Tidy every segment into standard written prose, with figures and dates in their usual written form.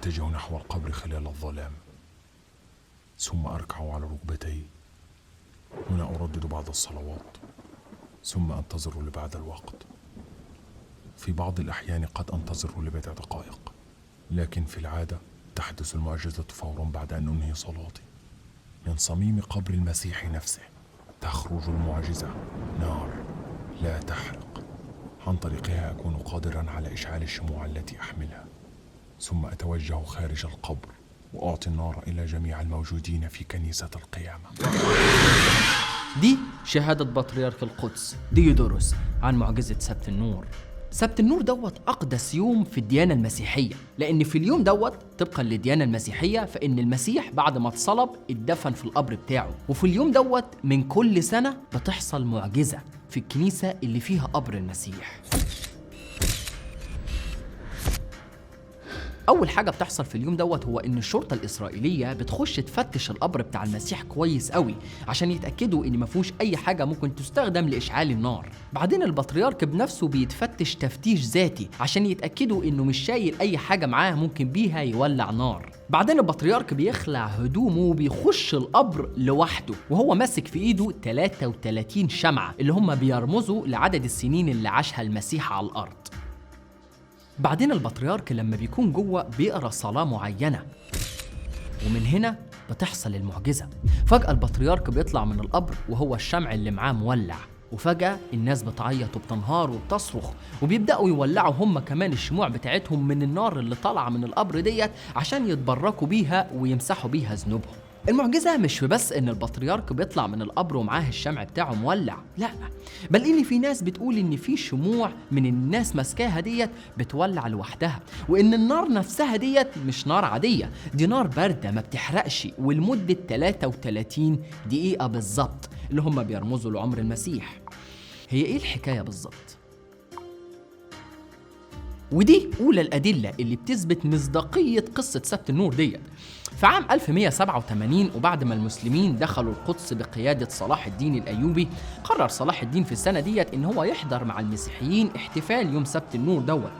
أتجه نحو القبر خلال الظلام، ثم أركع على ركبتي. هنا أردد بعض الصلوات، ثم أنتظر لبعد الوقت. في بعض الأحيان قد أنتظر لبضع دقائق، لكن في العادة تحدث المعجزة فورا بعد أن أنهي صلاتي. من صميم قبر المسيح نفسه تخرج المعجزة، نار لا تحرق. عن طريقها أكون قادرا على إشعال الشموع التي أحملها، ثم أتوجه خارج القبر وأعطي النار إلى جميع الموجودين في كنيسة القيامة. دي شهادة بطريرك القدس ديودوروس عن معجزة سبت النور. سبت النور أقدس يوم في الديانة المسيحية، لأن في اليوم طبقا للديانة المسيحية فإن المسيح بعد ما اتصلب اتدفن في القبر بتاعه، وفي اليوم من كل سنة بتحصل معجزة في الكنيسة اللي فيها قبر المسيح. أول حاجة بتحصل في اليوم هو إن الشرطة الإسرائيلية بتخش تفتش القبر بتاع المسيح كويس قوي عشان يتأكدوا إن مفيهوش أي حاجة ممكن تستخدم لإشعال النار. بعدين البطريرك بنفسه بيتفتش تفتيش ذاتي عشان يتأكدوا إنه مش شايل أي حاجة معاه ممكن بيها يولع نار. بعدين البطريرك بيخلع هدومه وبيخش القبر لوحده وهو ماسك في إيده 33 شمعة اللي هم بيرمزوا لعدد السنين اللي عاشها المسيح على الأرض. بعدين البطريرك لما بيكون جوه بيقرأ صلاة معينة، ومن هنا بتحصل المعجزة. فجأة البطريرك بيطلع من القبر وهو الشمع اللي معاه مولع، وفجأة الناس بتعيط وبتنهار وبتصرخ، وبيبدأوا يولعوا هم كمان الشموع بتاعتهم من النار اللي طالعة من القبر عشان يتبركوا بيها ويمسحوا بيها ذنوبهم. المعجزة مش في بس إن البطريرك بيطلع من القبر ومعاه الشمع بتاعه مولع، لا، بل إن في ناس بتقول إن في شموع من الناس ماسكاها بتولع لوحدها، وإن النار نفسها مش نار عادية، دي نار باردة ما بتحرقش، ولمدة 33 دقيقة بالظبط اللي هم بيرمزوا لعمر المسيح. هي إيه الحكاية بالظبط؟ ودي أولى الأدلة اللي بتثبت مصداقية قصة سبت النور في عام 1187، وبعد ما المسلمين دخلوا القدس بقيادة صلاح الدين الأيوبي، قرر صلاح الدين في السنة إن هو يحضر مع المسيحيين احتفال يوم سبت النور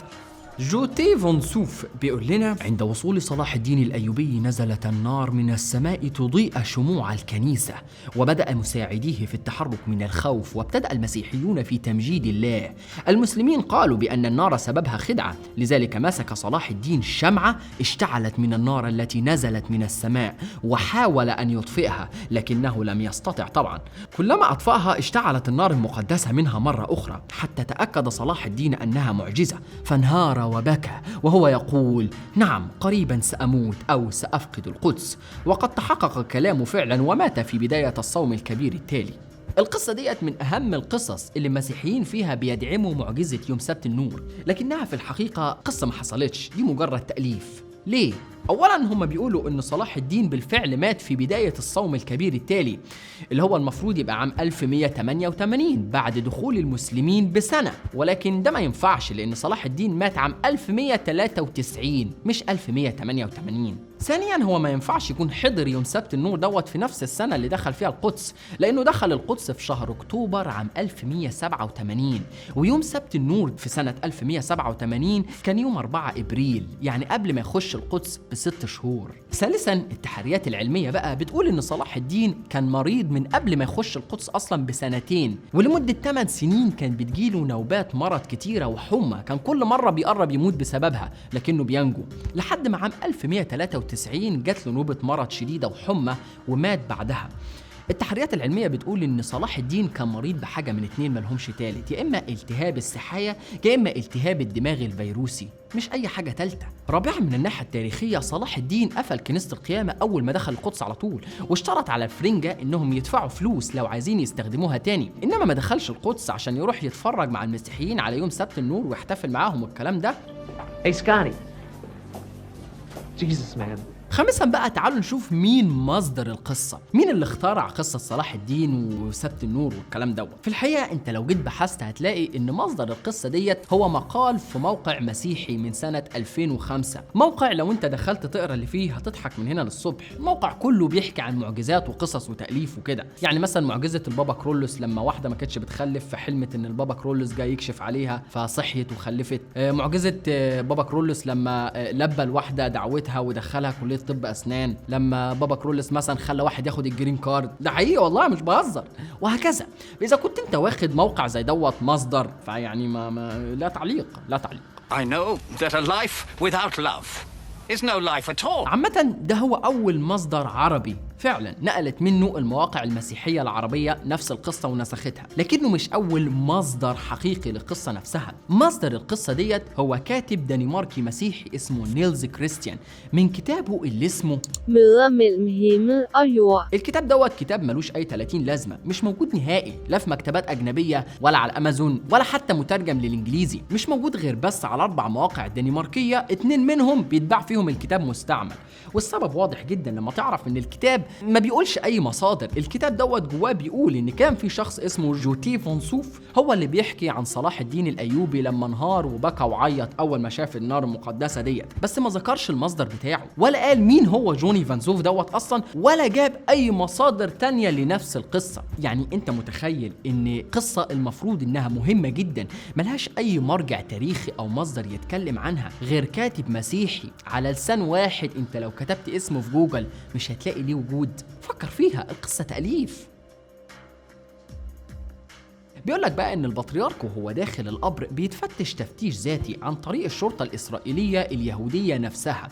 جوتي فون سوف بيقول لنا: عند وصول صلاح الدين الأيوبي نزلت النار من السماء تضيء شموع الكنيسة، وبدأ مساعديه في التحرك من الخوف، وابتدأ المسيحيون في تمجيد الله. المسلمين قالوا بأن النار سببها خدعة، لذلك مسك صلاح الدين شمعة اشتعلت من النار التي نزلت من السماء، وحاول أن يطفئها لكنه لم يستطع طبعا. كلما أطفأها اشتعلت النار المقدسة منها مرة أخرى، حتى تأكد صلاح الدين أنها معجزة، فانهار وبكى وهو يقول: نعم، قريبا سأموت أو سأفقد القدس. وقد تحقق كلامه فعلا، ومات في بداية الصوم الكبير التالي. القصة من أهم القصص اللي المسيحيين فيها بيدعموا معجزة يوم سبت النور، لكنها في الحقيقة قصة ما حصلتش، دي مجرد تأليف. ليه؟ أولاً هم بيقولوا إن صلاح الدين بالفعل مات في بداية الصوم الكبير التالي، اللي هو المفروض يبقى عام 1188 بعد دخول المسلمين بسنة، ولكن ده ما ينفعش لأن صلاح الدين مات عام 1193 مش 1188. ثانياً هو ما ينفعش يكون حضر يوم سبت النور في نفس السنة اللي دخل فيها القدس، لأنه دخل القدس في شهر أكتوبر عام 1187، ويوم سبت النور في سنة 1187 كان يوم 4 إبريل، يعني قبل ما يخش القدس ب6 شهور. ثالثاً التحريات العلمية بتقول إن صلاح الدين كان مريض من قبل ما يخش القدس أصلاً ب2 ولمدة 8 سنين كان بتجيله نوبات مرض كتيرة وحمى، كان كل مرة بيقرب يموت بسببها لكنه بينجو، لحد ما عام 1193 جات له نوبة مرض شديدة وحمى ومات بعدها. التحريات العلمية بتقول إن صلاح الدين كان مريض بحاجة من 2 ملهمش تالت، يا إما التهاب السحاية يا إما التهاب الدماغ الفيروسي، مش أي حاجة تالتة. رابعاً من الناحية التاريخية صلاح الدين قفل كنيسة القيامة أول ما دخل القدس على طول، واشترط على الفرنجة إنهم يدفعوا فلوس لو عايزين يستخدموها تاني، إنما ما دخلش القدس عشان يروح يتفرج مع المسيحيين على يوم سبت النور ويحتفل معاهم والكلام ده. Hey Scotty. Jesus man, خامسا بقى تعالوا نشوف مين مصدر القصة، مين اللي اخترع قصة صلاح الدين وسبت النور والكلام دوت. في الحقيقة انت لو جيت بحثت هتلاقي ان مصدر القصة ديت هو مقال في موقع مسيحي من سنة 2005. موقع لو انت دخلت تقرا اللي فيه هتضحك من هنا للصبح. الموقع كله بيحكي عن معجزات وقصص وتأليف وكده. يعني مثلا معجزة البابا كرولوس لما واحدة ما كانتش بتخلف فحلمت ان البابا كرولوس جاي يكشف عليها فصحيت وخلفت. معجزة بابا كرولوس لما لبى الواحدة دعوتها ودخلها كلية طب أسنان. لما بابا كرولوس مثلا خلى واحد ياخد الجرين كارد، ده حقيقي والله مش بهزر. وهكذا. إذا كنت انت واخد موقع زي دوت مصدر فيعني لا تعليق. I know that a life without love is no life at all. عامة ده هو أول مصدر عربي فعلا نقلت منه المواقع المسيحية العربية نفس القصة ونسختها، لكنه مش أول مصدر حقيقي للقصة نفسها. مصدر القصة ديت هو كاتب دنماركي مسيحي اسمه نيلز كريستيان من كتابه اللي اسمه Møder mellem himmel og jord. الكتاب دوت كتاب ملوش أي 30 لازمة، مش موجود نهائي لا في مكتبات أجنبية ولا على الأمازون ولا حتى مترجم للإنجليزي. مش موجود غير بس على 4 مواقع دنماركية 2 منهم بيتباع فيهم الكتاب مستعمل. والسبب واضح جدا لما تعرف ان الكتاب ما بيقولش اي مصادر. الكتاب دوت جواه بيقول ان كان في شخص اسمه جوتي فون سوف هو اللي بيحكي عن صلاح الدين الايوبي لما انهار وبكى وعيط اول ما شاف النار المقدسه ديت، بس ما ذكرش المصدر بتاعه ولا قال مين هو جوني فان سوف دوت اصلا، ولا جاب اي مصادر تانية لنفس القصه. يعني انت متخيل ان قصه المفروض انها مهمه جدا ملهاش اي مرجع تاريخي او مصدر يتكلم عنها غير كاتب مسيحي على لسان واحد انت لو كتبت اسمه في جوجل مش هتلاقي ليه وجود. فكر فيها، القصة تأليف. بيقولك بقى ان البطريرك وهو داخل القبر بيتفتش تفتيش ذاتي عن طريق الشرطة الإسرائيلية اليهودية نفسها.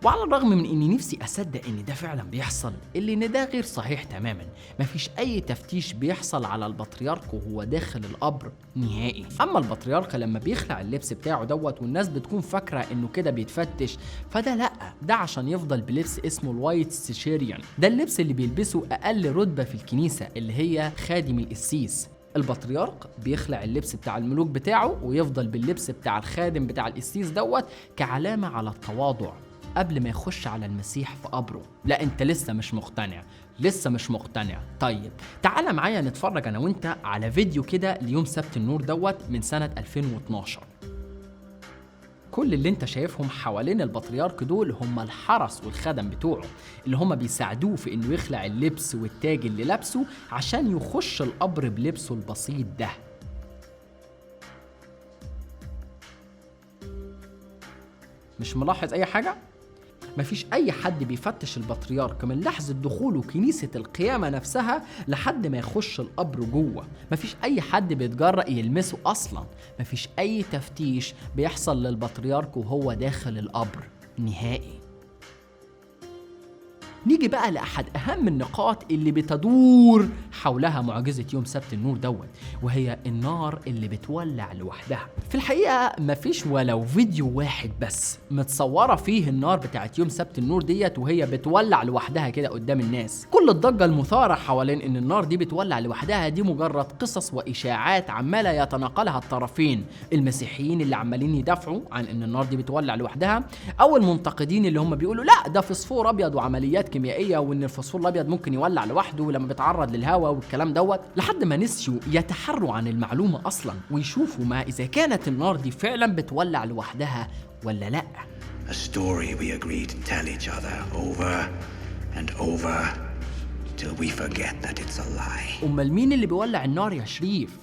وعلى الرغم من اني نفسي اصدق ان ده فعلا بيحصل، الا ان ده غير صحيح تماما. مفيش اي تفتيش بيحصل على البطريرك وهو داخل القبر نهائي. اما البطريرك لما بيخلع اللبس بتاعه دوت والناس بتكون فاكره انه كده بيتفتش، فده لا، ده عشان يفضل بلبس اسمه الوايت سيشيريان. ده اللبس اللي بيلبسه اقل رتبه في الكنيسه اللي هي خادم القسيس. البطريرك بيخلع اللبس بتاع الملوك بتاعه ويفضل باللبس بتاع الخادم بتاع القسيس دوت كعلامه على التواضع قبل ما يخش على المسيح في قبره. لا انت لسه مش مقتنع. طيب تعالى معايا نتفرج انا وانت على فيديو كده ليوم سبت النور دوت من سنة 2012. كل اللي انت شايفهم حوالين البطريرك دول هم الحرس والخدم بتوعه اللي هم بيساعدوه في انه يخلع اللبس والتاج اللي لابسه عشان يخش القبر بلبسه البسيط ده. مش ملاحظ اي حاجة؟ مفيش أي حد بيفتش البطريرك من لحظة دخوله كنيسة القيامة نفسها لحد ما يخش القبر جوه. مفيش أي حد بيتجرأ يلمسه أصلا. مفيش أي تفتيش بيحصل للبطريرك وهو داخل القبر نهائي. نيجي بقى لأحد أهم النقاط اللي بتدور حولها معجزة يوم سبت النور دوت، وهي النار اللي بتولع لوحدها. في الحقيقة مفيش ولو فيديو واحد بس متصورة فيه النار بتاعت يوم سبت النور ديت وهي بتولع لوحدها كده قدام الناس. كل الضجة المثارة حوالين إن النار دي بتولع لوحدها دي مجرد قصص وإشاعات عمالة يتناقلها الطرفين، المسيحيين اللي عمالين يدافعوا عن إن النار دي بتولع لوحدها، أو المنتقدين اللي هم بيقولوا لا ده فسفور أبيض وعمليات كيميائيه وان الفوسفور الابيض ممكن يولع لوحده لما بيتعرض للهواء والكلام دوت، لحد ما نسيوا يتحروا عن المعلومه اصلا ويشوفوا ما اذا كانت النار دي فعلا بتولع لوحدها ولا لا. A story we agree to tell each other over and over till we forget that it's a lie. امال مين اللي بيولع النار يا شريف؟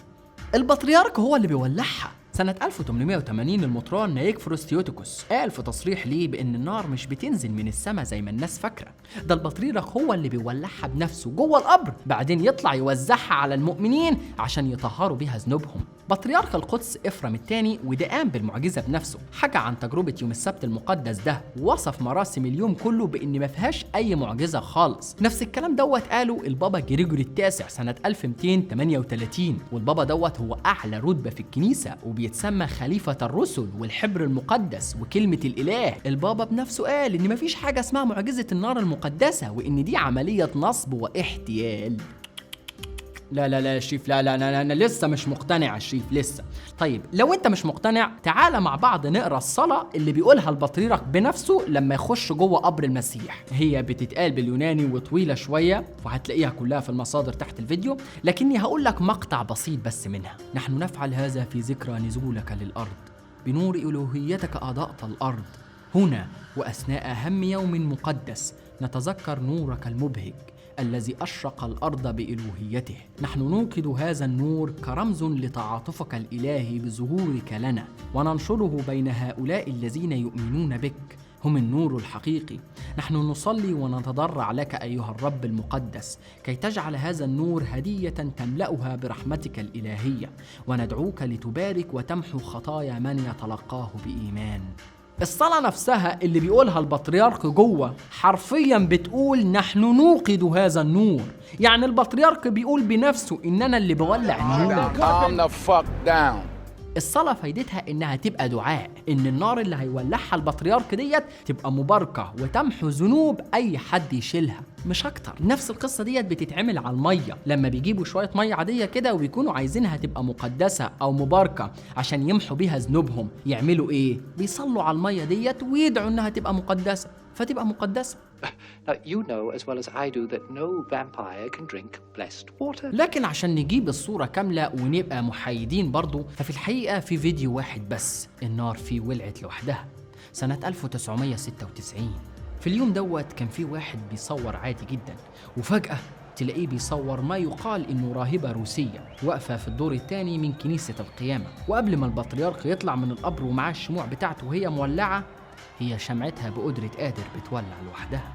البطريرك هو اللي بيولعها. سنة 1880 المطران نيكفروس ثيوتوكوس قال في تصريح ليه بأن النار مش بتنزل من السماء زي ما الناس فاكرة، ده البطريرك هو اللي بيولعها بنفسه جوه القبر، بعدين يطلع يوزعها على المؤمنين عشان يطهروا بيها ذنوبهم. بطريرك القدس إفرام الثاني وده قام بالمعجزة بنفسه، حكى عن تجربة يوم السبت المقدس ده، وصف مراسم اليوم كله بأن ما فيهاش أي معجزة خالص. نفس الكلام دوت قاله البابا جريجوري التاسع سنة 1238، والبابا دوت هو أعلى رتبة في الكنيسة وبيتسمى خليفة الرسل والحبر المقدس وكلمة الإله. البابا بنفسه قال إن مفيش حاجة اسمها معجزة النار المقدسة وإن دي عملية نصب واحتيال. لا لا لا يا شريف، لا لا أنا لسه مش مقتنع يا شريف لسه. طيب لو أنت مش مقتنع تعالى مع بعض نقرأ الصلاة اللي بيقولها البطريرك بنفسه لما يخش جوه قبر المسيح. هي بتتقال باليوناني وطويلة شوية وهتلاقيها كلها في المصادر تحت الفيديو، لكني هقول لك مقطع بسيط بس منها. نحن نفعل هذا في ذكرى نزولك للأرض، بنور ألوهيتك أضاءت الأرض، هنا وأثناء أهم يوم مقدس نتذكر نورك المبهج الذي أشرق الأرض بإلوهيته. نحن نوقد هذا النور كرمز لتعاطفك الإلهي بظهورك لنا، وننشره بين هؤلاء الذين يؤمنون بك، هم النور الحقيقي. نحن نصلي ونتضرع لك أيها الرب المقدس كي تجعل هذا النور هدية تملأها برحمتك الإلهية، وندعوك لتبارك وتمحو خطايا من يتلقاه بإيمان. الصلاة نفسها اللي بيقولها البطريرك جوه حرفيا بتقول نحن نوقد هذا النور، يعني البطريرك بيقول بنفسه إن أنا اللي بولع النور. Calm the fuck down. الصلاة فايدتها إنها تبقى دعاء، إن النار اللي هيولعها البطريرك ديت تبقى مباركة وتمحو ذنوب أي حد يشيلها مش أكتر. نفس القصة ديت بتتعمل على المية، لما بيجيبوا شوية مية عادية كده وبيكونوا عايزينها تبقى مقدسة أو مباركة عشان يمحوا بيها ذنوبهم، يعملوا إيه؟ بيصلوا على المية ديت ويدعوا إنها تبقى مقدسة فتبقى مقدسة. Now, you know as well as I do that no vampire can drink blessed water. لكن عشان نجيب الصورة كاملة ونبقى محايدين برضو، ففي الحقيقة في فيديو واحد بس النار فيه ولعت لوحدها سنة 1996. في اليوم دوت كان في واحد بيصور عادي جدا، وفجأة تلاقيه بيصور ما يقال إنه راهبة روسية واقفة في الدور الثاني من كنيسة القيامة، وقبل ما البطريرك يطلع من القبر ومعاه الشموع بتاعته وهي مولعة، هي شمعتها بقدرة قادر بتولع لوحدها.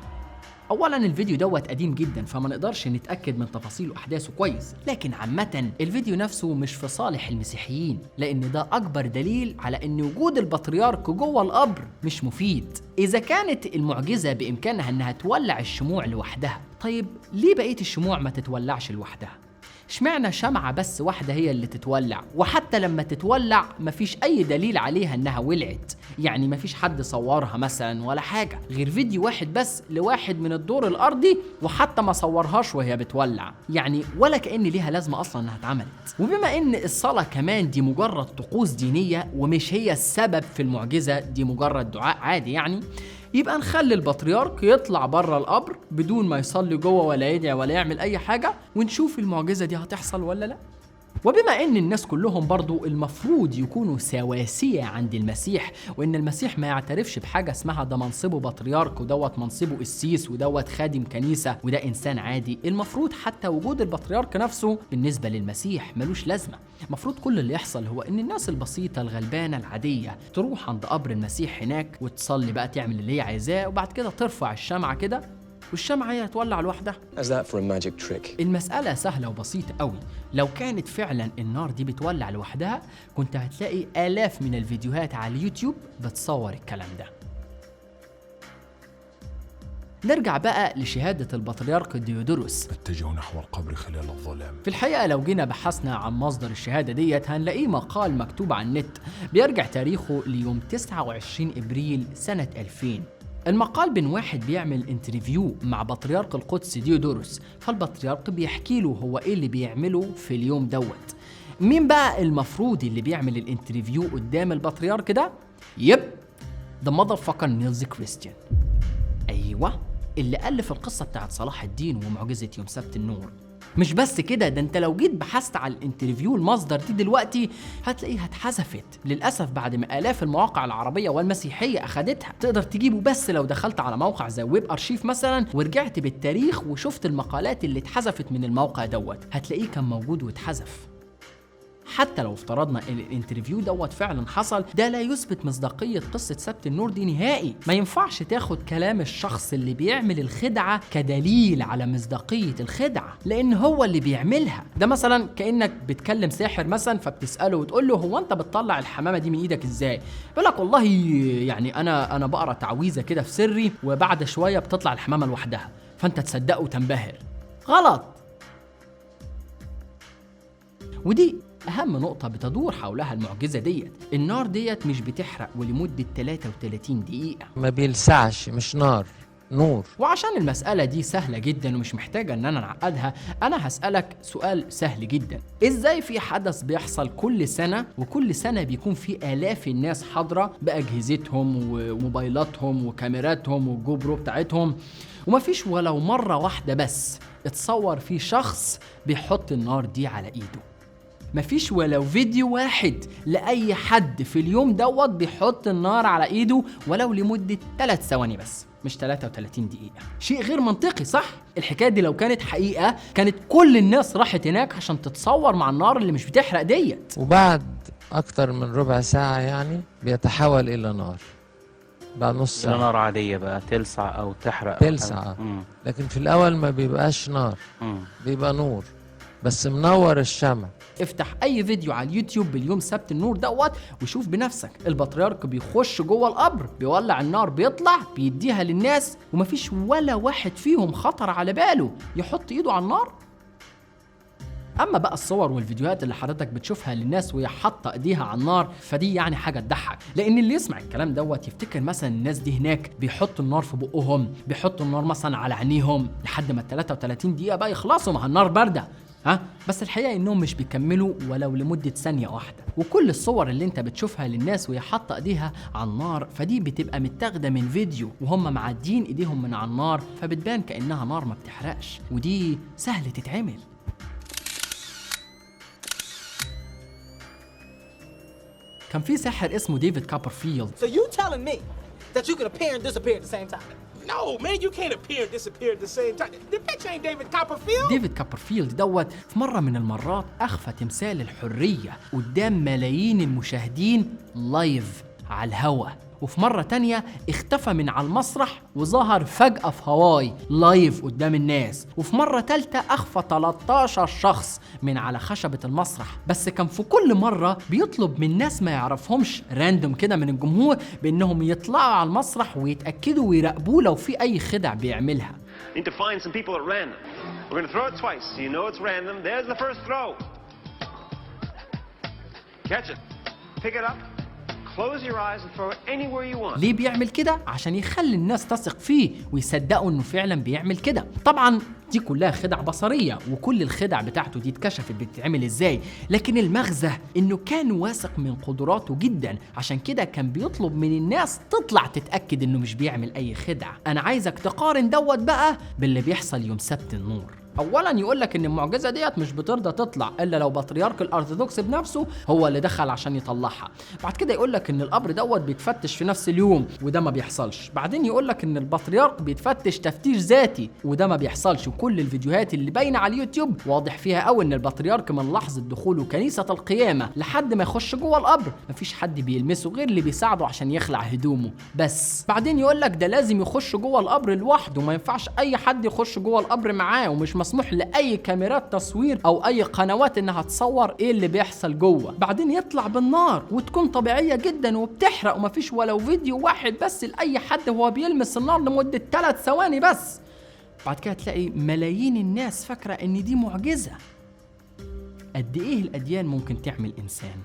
اولا الفيديو دوت قديم جدا فما نقدرش نتاكد من تفاصيل واحداثه كويس، لكن عامه الفيديو نفسه مش في صالح المسيحيين، لان ده اكبر دليل على ان وجود البطريرك جوه القبر مش مفيد. اذا كانت المعجزه بامكانها انها تولع الشموع لوحدها، طيب ليه بقيه الشموع ما تتولعش لوحدها؟ اشمعنى شمعة بس واحدة هي اللي تتولع؟ وحتى لما تتولع مفيش أي دليل عليها إنها ولعت، يعني مفيش حد صورها مثلا ولا حاجة غير فيديو واحد بس لواحد من الدور الأرضي، وحتى ما صورهاش وهي بتولع، يعني ولا كأن ليها لازمة أصلا إنها اتعملت. وبما إن الصلاة كمان دي مجرد طقوس دينية ومش هي السبب في المعجزة، دي مجرد دعاء عادي يعني، يبقى نخلي البطريرك يطلع بره القبر بدون ما يصلي جوه ولا يدعي ولا يعمل اي حاجة، ونشوف المعجزة دي هتحصل ولا لا. وبما ان الناس كلهم برضو المفروض يكونوا سواسية عند المسيح، وان المسيح ما يعترفش بحاجة اسمها ده منصبه بطريرك ودوت منصبه قسيس ودوت خادم كنيسة وده انسان عادي، المفروض حتى وجود البطريرك نفسه بالنسبة للمسيح ملوش لازمة. المفروض كل اللي يحصل هو ان الناس البسيطة الغلبانة العادية تروح عند قبر المسيح هناك وتصلي بقى، تعمل اللي هي عايزاه، وبعد كده ترفع الشمعة كده والشمعة هي هتولع لوحدها. How's that for a magic trick? المسألة سهلة وبسيطة قوي. لو كانت فعلا النار دي بتولع لوحدها كنت هتلاقي آلاف من الفيديوهات على اليوتيوب بتصور الكلام ده. نرجع بقى لشهادة البطريرك ديودوروس. اتجهوا نحو القبر خلال الظلام. في الحقيقة لو جينا بحثنا عن مصدر الشهادة ديت هنلاقيه مقال مكتوب على النت بيرجع تاريخه ليوم 29 إبريل سنة 2000. المقال بين واحد بيعمل انترفيو مع بطريرك القدس ديودوروس، فالبطريرك بيحكي له هو ايه اللي بيعمله في اليوم دوت. مين بقى المفروض اللي بيعمل الانترفيو قدام البطريرك ده؟ يب ده motherfucker نيلز كريستيان. ايوه اللي ألف القصة بتاعت صلاح الدين ومعجزة يوم سبت النور. مش بس كده، ده انت لو جيت بحثت على الانترفيو المصدر دي دلوقتي هتلاقيها اتحذفت للأسف بعد ما آلاف المواقع العربية والمسيحية أخدتها. تقدر تجيبه بس لو دخلت على موقع زي ويب أرشيف مثلا ورجعت بالتاريخ وشفت المقالات اللي اتحذفت من الموقع دوت، هتلاقيه كان موجود واتحذف. حتى لو افترضنا ان الانترفيو دوت فعلا حصل، ده لا يثبت مصداقية قصة سبت النور دي نهائي. ما ينفعش تاخد كلام الشخص اللي بيعمل الخدعة كدليل على مصداقية الخدعة، لان هو اللي بيعملها. ده مثلا كأنك بتكلم ساحر مثلا فبتسأله وتقول له هو انت بتطلع الحمامة دي من ايدك ازاي؟ بيقول لك والله يعني انا بقرا تعويذة كده في سري وبعد شوية بتطلع الحمامة لوحدها، فانت تصدقه وتنبهر. غلط. ودي أهم نقطة بتدور حولها المعجزة ديت. النار ديت مش بتحرق ولمدة 33 دقيقة، ما بيلسعش، مش نار. نور. وعشان المسألة دي سهلة جدا ومش محتاجة ان انا نعقدها، انا هسألك سؤال سهل جدا. ازاي في حدث بيحصل كل سنة وكل سنة بيكون في آلاف الناس حاضرة بأجهزتهم وموبايلاتهم وكاميراتهم والجوبرو بتاعتهم، ومفيش ولو مرة واحدة بس اتصور فيه شخص بيحط النار دي على ايده؟ مفيش ولو فيديو واحد لأي حد في اليوم دوت بيحط النار على ايده ولو لمدة 3 ثواني بس، مش 33 دقيقة. شيء غير منطقي صح؟ الحكاية دي لو كانت حقيقة كانت كل الناس راحت هناك عشان تتصور مع النار اللي مش بتحرق ديت. وبعد أكتر من ربع ساعة يعني بيتحول إلى نار، بقى نص ساعة نار عادية بقى تلسع أو تحرق تلسع. لكن في الأول ما بيبقاش نار، بيبقى نور بس منور الشمع. افتح اي فيديو على اليوتيوب باليوم سبت النور دوت وشوف بنفسك. البطريرك بيخش جوه القبر، بيولع النار، بيطلع بيديها للناس، ومفيش ولا واحد فيهم خطر على باله يحط ايده على النار. اما بقى الصور والفيديوهات اللي حضرتك بتشوفها للناس وهي حاطه ايديها على النار، فدي يعني حاجه تضحك، لان اللي يسمع الكلام دوت يفتكر مثلا الناس دي هناك بيحطوا النار في بقهم، بيحطوا النار مثلا على عينيهم لحد ما 33 دقيقه بقى يخلصوا مع النار بارده. بس الحقيقة انهم مش بيكملوا ولو لمدة ثانية واحدة. وكل الصور اللي انت بتشوفها للناس وهي حاطة ايديها على النار فدي بتبقى متاخدة من فيديو وهم معديين ايديهم من على النار، فبتبان كأنها نار ما بتحرقش، ودي سهل تتعمل. كان في ساحر اسمه ديفيد كوبرفيلد. So you telling me that you can appear and disappear at the same time? No, man, you can't appear and disappear at the same time. The bitch ain't David Copperfield. ديفيد كوبرفيلد دوت في مرة من المرات أخفى تمثال الحرية قدام ملايين المشاهدين لايف على الهوا، وفي مرة تانية اختفى من على المسرح وظهر فجأة في هواي لايف قدام الناس، وفي مرة تالتة أخفى 13 شخص من على خشبة المسرح. بس كان في كل مرة بيطلب من ناس ما يعرفهمش راندوم كده من الجمهور بأنهم يطلعوا على المسرح ويتأكدوا ويراقبوه لو في أي خدع بيعملها. Need to find some people at random. We're gonna throw it twice, so you know it's random. There's the first throw. Catch it. Pick it up. Close your eyes and throw it anywhere you want. ليه بيعمل كده؟ عشان يخلي الناس تثق فيه ويصدقوا انه فعلا بيعمل كده. طبعا دي كلها خدع بصرية، وكل الخدع بتاعته دي اتكشفت بتتعمل ازاي، لكن المغزى انه كان واثق من قدراته جدا، عشان كده كان بيطلب من الناس تطلع تتأكد انه مش بيعمل اي خدع. انا عايزك تقارن دوت بقى باللي بيحصل يوم سبت النور. اولا يقولك ان المعجزه ديت مش بترضى تطلع الا لو بطريرك الارثوذكس بنفسه هو اللي دخل عشان يطلعها. بعد كده يقولك ان القبر دوت بيتفتش في نفس اليوم وده ما بيحصلش. بعدين يقولك ان البطريرك بيتفتش تفتيش ذاتي وده ما بيحصلش. وكل الفيديوهات اللي باينه على اليوتيوب واضح فيها قوي ان البطريرك من لحظه دخوله كنيسه القيامه لحد ما يخش جوه القبر مفيش حد بيلمسه غير اللي بيساعده عشان يخلع هدومه بس. بعدين يقولك ده لازم يخش جوه القبر لوحده، ما ينفعش اي حد يخش جوه القبر معاه، ومش مسموح لأي كاميرات تصوير أو أي قنوات إنها تصور إيه اللي بيحصل جوه. بعدين يطلع بالنار وتكون طبيعية جدا وبتحرق، ومفيش ولو فيديو واحد بس لأي حد وهو بيلمس النار لمدة 3 ثواني بس. بعد كده تلاقي ملايين الناس فاكرة إن دي معجزة. قد إيه الأديان ممكن تعمل إنسان؟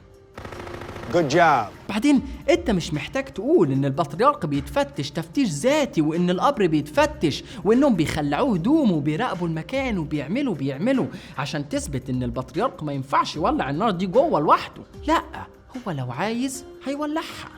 Good job. بعدين انت مش محتاج تقول ان البطريرك بيتفتش تفتيش ذاتي وان القبر بيتفتش وانهم بيخلعوه هدومه وبيراقبوا المكان وبيعملوا عشان تثبت ان البطريرك ما ينفعش يولع النار دي جوه لوحده. لا، هو لو عايز هيولعها.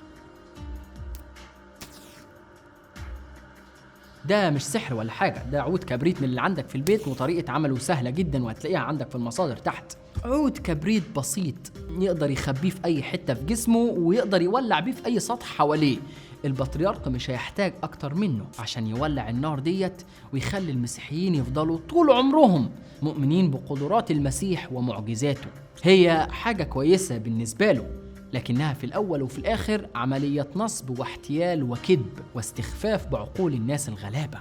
ده مش سحر ولا حاجة، ده عود كبريت من اللي عندك في البيت وطريقة عمله سهلة جدا وهتلاقيها عندك في المصادر تحت. عود كبريت بسيط يقدر يخبيه في أي حتة في جسمه ويقدر يولع بيه في أي سطح حواليه. البطريرك مش هيحتاج أكتر منه عشان يولع النار ديت ويخلي المسيحيين يفضلوا طول عمرهم مؤمنين بقدرات المسيح ومعجزاته. هي حاجة كويسة بالنسبة له، لكنها في الأول وفي الآخر عملية نصب واحتيال وكذب واستخفاف بعقول الناس الغلابة.